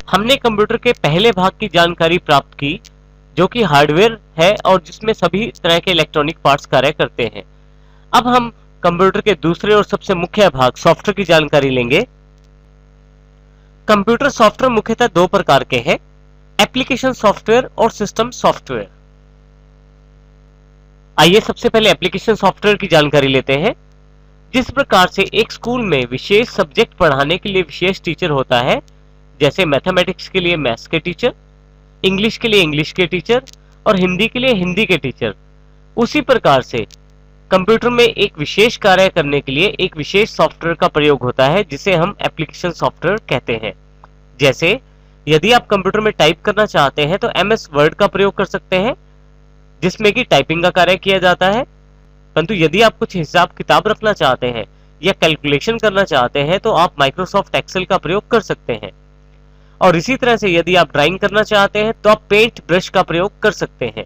हमने कंप्यूटर के पहले भाग की जानकारी प्राप्त की, जो कि हार्डवेयर है और जिसमें सभी तरह के इलेक्ट्रॉनिक पार्ट्स कार्य करते हैं। अब हम कंप्यूटर के दूसरे और सबसे मुख्य भाग सॉफ्टवेयर की जानकारी लेंगे। कंप्यूटर सॉफ्टवेयर मुख्यतः दो प्रकार के हैं, एप्लीकेशन सॉफ्टवेयर और सिस्टम सॉफ्टवेयर। आइए सबसे पहले एप्लीकेशन सॉफ्टवेयर की जानकारी लेते हैं। जिस प्रकार से एक स्कूल में विशेष सब्जेक्ट पढ़ाने के लिए विशेष टीचर होता है, जैसे मैथमेटिक्स के लिए मैथ्स के टीचर, इंग्लिश के लिए इंग्लिश के टीचर और हिंदी के लिए हिंदी के टीचर, उसी प्रकार से कंप्यूटर में एक विशेष कार्य करने के लिए एक विशेष सॉफ्टवेयर का प्रयोग होता है, जिसे हम एप्लीकेशन सॉफ्टवेयर कहते हैं। जैसे यदि आप कंप्यूटर में टाइप करना चाहते हैं तो MS वर्ड का प्रयोग कर सकते हैं, जिसमें कि टाइपिंग का कार्य किया जाता है। परंतु यदि आप कुछ हिसाब किताब रखना चाहते हैं या कैलकुलेशन करना चाहते हैं तो आप माइक्रोसॉफ्ट एक्सेल का प्रयोग कर सकते हैं। और इसी तरह से यदि आप ड्राइंग करना चाहते हैं तो आप पेंट ब्रश का प्रयोग कर सकते हैं।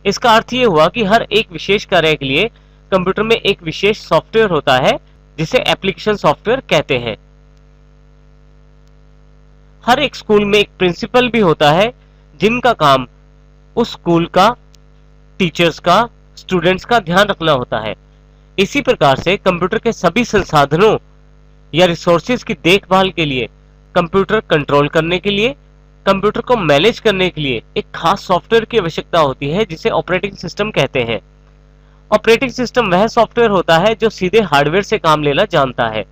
इसका अर्थ ये हुआ कि हर एक विशेष कार्य के लिए कंप्यूटर में एक विशेष सॉफ्टवेयर होता है, जिसे एप्लीकेशन सॉफ्टवेयर कहते हैं। हर एक स्कूल में एक प्रिंसिपल भी होता है, जिनका काम उस स्कूल का, टीचर्स का, स्टूडेंट्स का ध्यान रखना होता है। इसी प्रकार से कंप्यूटर के सभी संसाधनों या रिसोर्सेज की देखभाल के लिए, कंप्यूटर कंट्रोल करने के लिए, कंप्यूटर को मैनेज करने के लिए एक खास सॉफ्टवेयर की आवश्यकता होती है, जिसे ऑपरेटिंग सिस्टम कहते हैं। ऑपरेटिंग सिस्टम वह सॉफ्टवेयर होता है जो सीधे हार्डवेयर से काम लेना जानता है,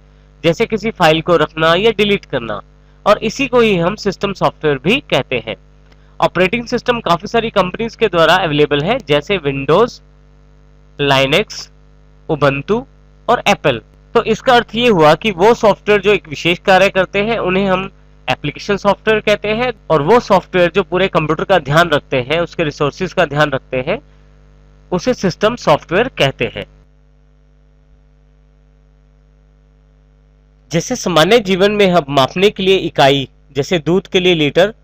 जैसे किसी फाइल को रखना या डिलीट करना, और इसी को ही हम सिस्टम सॉफ्टवेयर भी कहते हैं। ऑपरेटिंग सिस्टम काफी सारी कंपनीज के द्वारा अवेलेबल है, जैसे विंडोज, लाइनेक्स, उबंटू और एप्पल। तो इसका अर्थ ये हुआ कि वो सॉफ्टवेयर जो एक विशेष कार्य करते हैं उन्हें हम एप्लीकेशन सॉफ्टवेयर कहते हैं, और वो सॉफ्टवेयर जो पूरे कंप्यूटर का ध्यान रखते हैं, उसके रिसोर्सेज का ध्यान रखते हैं, उसे सिस्टम सॉफ्टवेयर कहते हैं। जैसे सामान्य जीवन में हम मापने के लिए इकाई, जैसे दूध के लिए लीटर,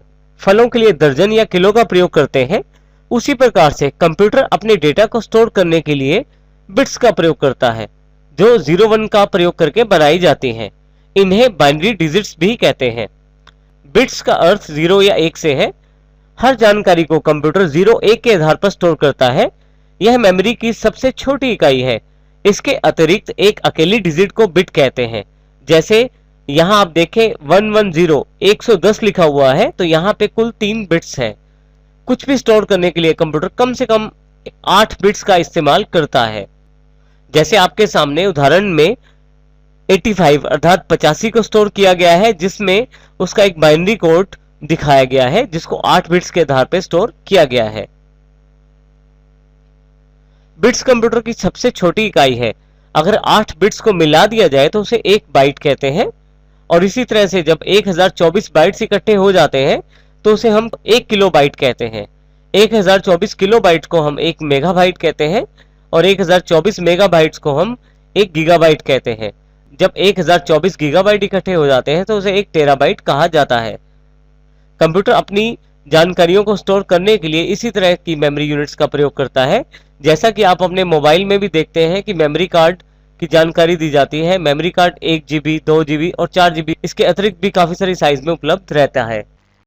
फलों के लिए दर्जन या किलो का प्रयोग करते हैं, उसी प्रकार से कंप्यूटर अपने डेटा को स्टोर करने के लिए बिट्स का प्रयोग करता है, जो 0-1 का प्रयोग करके बनाई जाती हैं। इन्हें बाइनरी डिजिट्स भी कहते हैं। बिट्स का अर्थ 0 या 1 से है। हर जानकारी को कंप्यूटर 0-1 के आधार पर स्टोर करता है। यह मेमोरी की सबसे छोटी इकाई है। इसके अतिरिक्त एक अकेली डिजिट को बिट कहते हैं। जैसे यहाँ आप देखें 110 110 लिखा हुआ है, तो यहाँ पे कुल 3 बिट्स है। कुछ भी स्टोर करने के लिए कंप्यूटर कम से कम 8 बिट्स का इस्तेमाल करता है। जैसे आपके सामने उदाहरण में 85 अर्थात 85 को स्टोर किया गया है, जिसमें उसका एक बाइनरी कोड दिखाया गया है, जिसको 8 बिट्स के आधार पर स्टोर किया गया है। बिट्स कंप्यूटर की सबसे छोटी इकाई है। अगर 8 बिट्स को मिला दिया जाए तो उसे 1 बाइट कहते हैं, और इसी तरह से जब 1024 बाइट्स इकट्ठे हो जाते हैं तो उसे हम 1 किलोबाइट कहते हैं। 1024 किलोबाइट को हम 1 मेगाबाइट कहते हैं, और 1024 मेगाबाइट्स को हम 1 गीगाबाइट कहते हैं। जब 1024 गीगाबाइट इकट्ठे हो जाते हैं तो उसे 1 टेराबाइट कहा जाता है। कंप्यूटर अपनी जानकारियों को स्टोर करने के लिए इसी तरह की मेमोरी यूनिट्स का प्रयोग करता है। जैसा कि आप अपने मोबाइल में भी देखते हैं कि मेमोरी कार्ड की जानकारी दी जाती है। मेमोरी कार्ड 1 GB, 2 GB और 4 GB, इसके अतिरिक्त भी काफी सारी साइज में उपलब्ध रहता है।